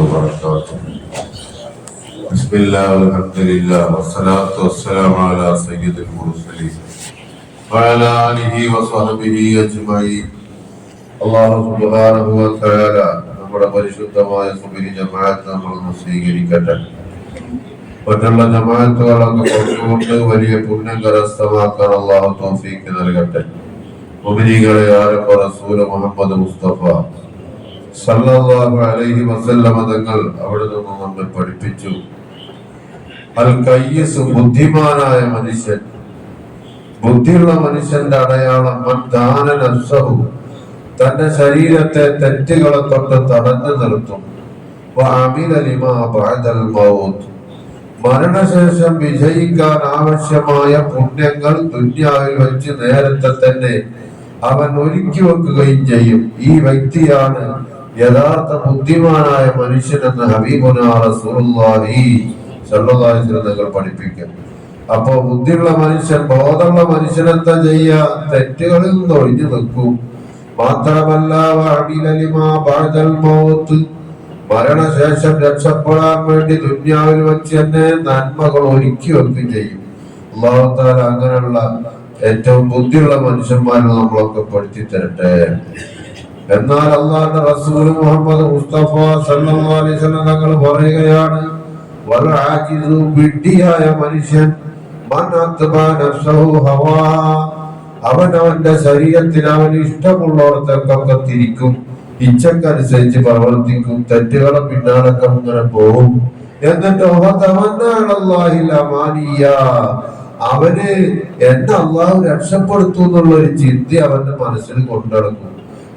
وبركاته. بسم الله والحمد لله والصلاة والسلام على سيد المرسلين وعلى آله وصحبه أجمعين. الله سبحانه وتعالى നമ്മുടെ പരിശുദ്ധമായ സുബഹി ജമാഅത്ത് നമ്മൾ സ്വീകരിക്കട്ടെ. മറ്റുള്ള ജമാഅത്തുകളൊക്കെ പുറത്തുകൊണ്ട് വലിയ പുണ്യം കരസ്ഥമാക്കാൻ അല്ലാഹു തൗഫീഖ് നൽകട്ടെ. മുഅ്മിനീങ്ങളെ ആരംഭ റസൂൽ മുഹമ്മദ് മുസ്തഫ സല്ലല്ലാഹു അലൈഹി വസല്ലം തങ്ങൾ അവിടെ നിന്ന് നമ്മെ പഠിപ്പിച്ചു. അൽ കയ്യിസ്, ബുദ്ധിമാനായ മനുഷ്യൻ, ബുദ്ധിയുള്ള മനുഷ്യന്റെ അടയാളം മൻദാന നഫ്സഹു, തന്റെ ശരീരത്തെ തെറ്റുകളെ തൊട്ട് തടഞ്ഞു നിർത്തും. വഅമില ലിമാ ബഅദൽ മൗത്ത്, മരണശേഷം വിജയിക്കാൻ ആവശ്യമായ പുണ്യങ്ങൾ ദുനിയാവിൽ വെച്ച് നേരത്തെ തന്നെ അവൻ ഒരുക്കി വെക്കുകയും ചെയ്യും. ഈ വ്യക്തിയാണ് യഥാർത്ഥ ബുദ്ധിമാനായ മനുഷ്യൻ എന്ന് ഹബീബുനാ റസൂലുള്ളാഹി സ്വല്ലല്ലാഹു അലൈഹി വസല്ലം പഠിപ്പിക്കും. അപ്പോ ബുദ്ധിയുള്ള മനുഷ്യൻ, ബോധമുള്ള മനുഷ്യനെന്താ ചെയ്യാ? തെറ്റുകളിൽ നിന്ന് ഒഴിഞ്ഞു നിൽക്കും. മാത്രമല്ല വഅമില ലിമാ ബഅദൽ മൗത്ത്, മരണശേഷം രക്ഷപ്പെടാൻ വേണ്ടി ദുനിയാവിൽ വെച്ച് തന്നെ നന്മകൾ ഒരുക്കി വെക്കുകയും ചെയ്യും. അല്ലാഹു തആല അങ്ങനെയുള്ള ഏറ്റവും ബുദ്ധിയുള്ള മനുഷ്യന്മാരെ നമ്മളൊക്കെ പെടുത്തി തരട്ടെ. എന്നാൽ അല്ലാഹുവിന്റെ റസൂൽ മുഹമ്മദ് മുസ്തഫ സല്ലല്ലാഹു അലൈഹി വസല്ലം തങ്ങൾ പറയുകയാണ്, വൽ ആജിസു, വിഡ്ഢിയായ മനുഷ്യൻ, മൻ അത്ബഅ നഫ്സഹു ഹവാ, അവൻ അവന്റെ ശരീരത്തിന് അവന് ഇഷ്ടമുള്ളവർക്കൊക്കെ തിരിക്കും, ഇച്ഛക്കനുസരിച്ച് പ്രവർത്തിക്കും, തെറ്റുകളെ പിന്നാലൊക്കെ ഇങ്ങനെ പോകും. എന്നിട്ട് അവന് എന്നെ അള്ളാഹു രക്ഷപ്പെടുത്തും എന്നുള്ള ഒരു ചിന്ത അവന്റെ മനസ്സിൽ കൊണ്ടുനടക്കും.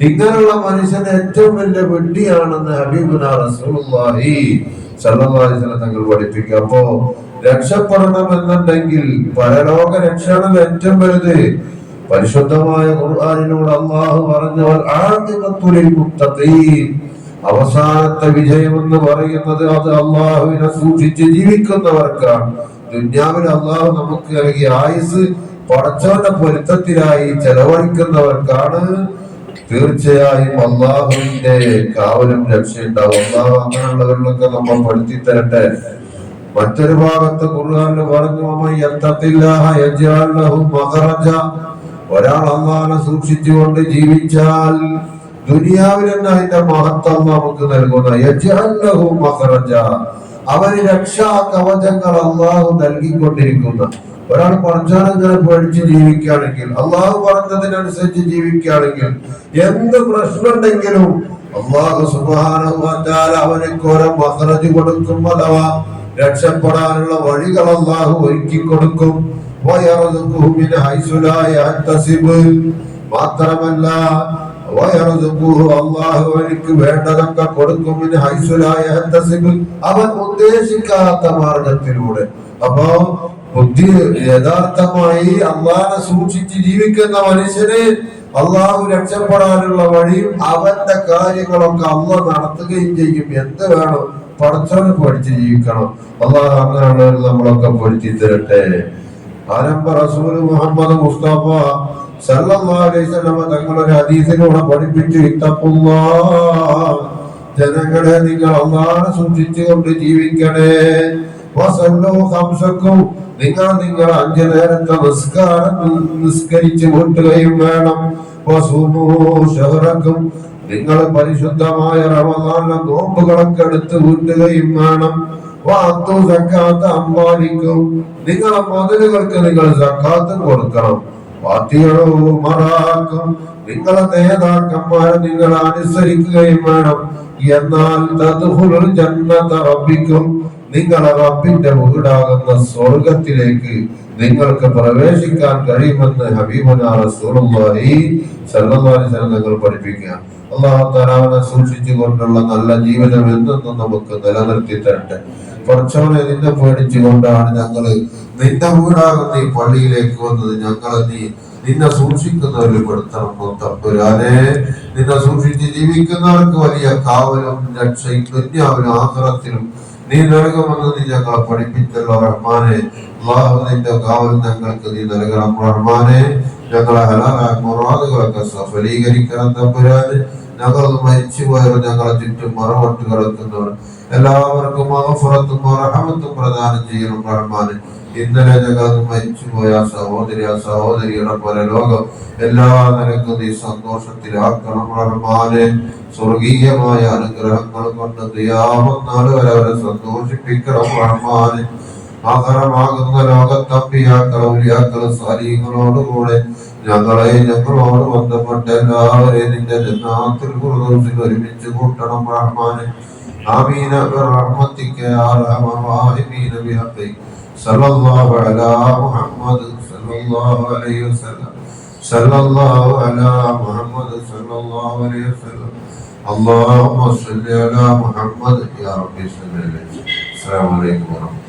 ഇങ്ങനെയുള്ള മനുഷ്യൻ ഏറ്റവും വലിയ വിഡ്ഢിയാണെന്ന് ഹബീബുനാ റസൂലുള്ളാഹി സ്വല്ലല്ലാഹു അലൈഹി വസല്ലം തങ്ങൾ പഠിപ്പിക്കുക. അപ്പോ രക്ഷപ്പെടണമെന്നുണ്ടെങ്കിൽ പരലോക രക്ഷയാണ് ഏറ്റവും വലുത്. പരിശുദ്ധമായ ഖുർആനിലൂടെ അല്ലാഹു പറഞ്ഞു, ആഖിബത്തുൽ മുത്തഖീൻ, അവസാനത്തെ വിജയം എന്ന് പറയുന്നത് അത് അല്ലാഹുവിനെ സൂക്ഷിച്ച് ജീവിക്കുന്നവർക്കാണ്. ദുനിയാവിൽ അല്ലാഹു നമുക്ക് നൽകിയ ആയുസ് പടച്ചവന്റെ പൊരുത്തത്തിലായി ചെലവഴിക്കുന്നവർക്കാണ് തീർച്ചയായും അല്ലാഹുവിന്റെ കാവലും രക്ഷയുണ്ടാവും. അല്ലാഹു അങ്ങനെയുള്ളവരിലൊക്കെ നമ്മൾ പെടുത്തി തരട്ടെ. മറ്റൊരു ഭാഗത്ത് ഖുർആനിൽ പറഞ്ഞു, യത്തഖില്ലാഹ യജ്അൽ ലഹു മഖറജ, ഒരാൾ അല്ലാഹുവിനെ സൂക്ഷിച്ചുകൊണ്ട് ജീവിച്ചാൽ ദുനിയാവിൽ തന്നെ അതിന്റെ മഹത്വം നമുക്ക് നൽകുന്ന യജ്അൽ ലഹു മഖറജ, അവന് രക്ഷാ കവചങ്ങൾ അല്ലാഹു നൽകിക്കൊണ്ടിരിക്കുന്ന. ഒരാൾ പടച്ചവനെ പേടിച്ച് ജീവിക്കുകയാണെങ്കിൽ, അല്ലാഹു പറഞ്ഞതിനനുസരിച്ച് ജീവിക്കുകയാണെങ്കിൽ, എന്ത് പ്രശ്നമുണ്ടെങ്കിലും അല്ലാഹു സുബ്ഹാനഹു വ തആല അവനക്ക് ഓരോ മഖറജ് കൊടുക്കും. അഥവാ രക്ഷപ്പെടാനുള്ള വഴികൾ അല്ലാഹു ഒരുക്കി കൊടുക്കും. വയർസുഖുഹു മിൻ ഹൈസു ലാ യഹ്തസിബ്, മാത്രമല്ല വയർസുഖുഹു, അല്ലാഹു അവനക്ക് വേണ്ടതൊക്കെ കൊടുക്കും. മിൻ ഹൈസു ലാ യഹ്തസിബ്, അവൻ ഉദ്ദേശിക്കാത്ത മാർഗത്തിലൂടെ. അപ്പോ ബുദ്ധി യഥാർത്ഥമായി അള്ളാഹനെ സൂക്ഷിച്ച് ജീവിക്കുന്ന മനുഷ്യന് അള്ളാഹു രക്ഷപ്പെടാനുള്ള വഴിയും അവന്റെ കാര്യങ്ങളൊക്കെ അള്ളാഹ് നടത്തുകയും ചെയ്യും. എന്ത് വേണം? പടച്ചവനെ പഠിച്ച് ജീവിക്കണം. അള്ളാഹു അങ്ങനെയുള്ളവർ നമ്മളൊക്കെ പഠിച്ചു തരട്ടെ. ആരംഭ റസൂൽ മുഹമ്മദ് മുസ്തഫ സല്ലല്ലാഹു അലൈഹി വസല്ലം തങ്ങളൊരു ഹദീസിലൂടെ പഠിപ്പിച്ചു, ഇത്തഖുല്ലാഹ്, ജനങ്ങളെ നിങ്ങൾ അള്ളാഹനെ സൂക്ഷിച്ചുകൊണ്ട് ജീവിക്കണേ. വസല്ലു ഖംസക്കും, നിങ്ങൾ 5 നേരത്തെ നിസ്കരിച്ച് വീട്ടുകയും വേണം. വസൂമു ശഹറക്കും, നിങ്ങൾ പരിശുദ്ധമായ റമദാനിലെ നോമ്പുകളൊക്കെ എടുത്ത് വീട്ടുകയും വേണം. വഅതു സക്കാത്ത അംവാലിക്കും, നിങ്ങളെ മുതലുകൾക്ക് നിങ്ങൾ സക്കാത്ത് കൊടുക്കണം. വഅതിഉ മറാക്കും, നിങ്ങളെ നേതാക്കന്മാരെ നിങ്ങൾ അനുസരിക്കുകയും വേണം. എന്നാൽ തദ്ഖുലുൽ ജന്നത റബ്ബിക്കും, നിങ്ങളെ റബ്ബിന്റെ വീടാകുന്ന സ്വർഗത്തിലേക്ക് നിങ്ങൾക്ക് പ്രവേശിക്കാൻ കഴിയുമെന്ന് ഹബീബുനാ റസൂലുള്ളാഹി സ്വല്ലല്ലാഹു അലൈഹി വസല്ലം തങ്ങൾ പഠിപ്പിക്കുക. അല്ലാഹു തആല സൂക്ഷിച്ചുകൊണ്ടുള്ള നല്ല ജീവിതം എന്നും നമുക്ക് നിലനിർത്തി തരട്ടെ. പടച്ചവനെ, നിന്നെ പേടിച്ചുകൊണ്ടാണ് ഞങ്ങള് നിന്റെ വീടാകുന്ന ഈ പള്ളിയിലേക്ക് വന്നത്. ഞങ്ങളെ നിന്നെ സൂക്ഷിക്കുന്നവരിൽ പെടുത്തണം തമ്പുരാനെ. നിന്നെ സൂക്ഷിച്ച് ജീവിക്കുന്നവർക്ക് വലിയ കാവലും രക്ഷയും ദുനിയാവിലും ആഖിറത്തിലും നീ നൽകുമെന്ന് നീ ഞങ്ങളെ പഠിപ്പിച്ചല്ലോ റഹ്മാനെ. അല്ലാഹു നിന്റെ കാവൽ ഞങ്ങൾക്ക് നീ നൽകണം റഹ്മാനെ. ഞങ്ങളെ ഹലാലായ മുറാദുകളൊക്കെ സഫലീകരിക്കണം തമ്പുരാനെ. ഞങ്ങൾ മരിച്ചുപോയവർ, ഞങ്ങളെ ചുറ്റും മറവട്ട് കിടക്കുന്നവർ എല്ലാവർക്കും മഗ്ഫിറത്തും റഹ്മത്തും പ്രദാനം ചെയ്യണം റഹ്മാനെ. ഇന്നലെ ഞങ്ങൾ മരിച്ചുപോയ സഹോദരിയുടെ പരലോകം എല്ലാ നിലക്കും നീ സന്തോഷത്തിലാക്കണം റഹ്മാനെ. സ്വർഗീയമായ അനുഗ്രഹങ്ങൾ കൊണ്ട് ഖിയാമത്ത് നാൾ വരെ അവരെ സന്തോഷിപ്പിക്കണം റഹ്മാനെ. ആഖിറമാകുന്ന ലോകത്തമ്പിയാക്കൾ ഔലിയാക്കൾ സാലിഹീങ്ങളോടുകൂടെ ഞങ്ങളോട് ബന്ധപ്പെട്ട എല്ലാവരെയും നിന്റെ ജന്നാത്തുൽ ഫിർദൗസിൽ ഒരുമിച്ച് കൂട്ടണം റഹ്മാനെ. ആമീന ബിറഹ്മതിക യാ അർഹമർ റഹീമീൻ ബിഹഖി സല്ലല്ലാഹു അലാ മുഹമ്മദ് സല്ലല്ലാഹു അലൈഹി വസല്ലം സല്ലല്ലാഹു അലാ മുഹമ്മദ് സല്ലല്ലാഹു അലൈഹി വസല്ലം. അല്ലാഹുമ്മ സ്വല്ലി അലാ മുഹമ്മദ് യാ റബ്ബി സ്വല്ലി അലൈഹി. അസ്സലാമു അലൈക്കും.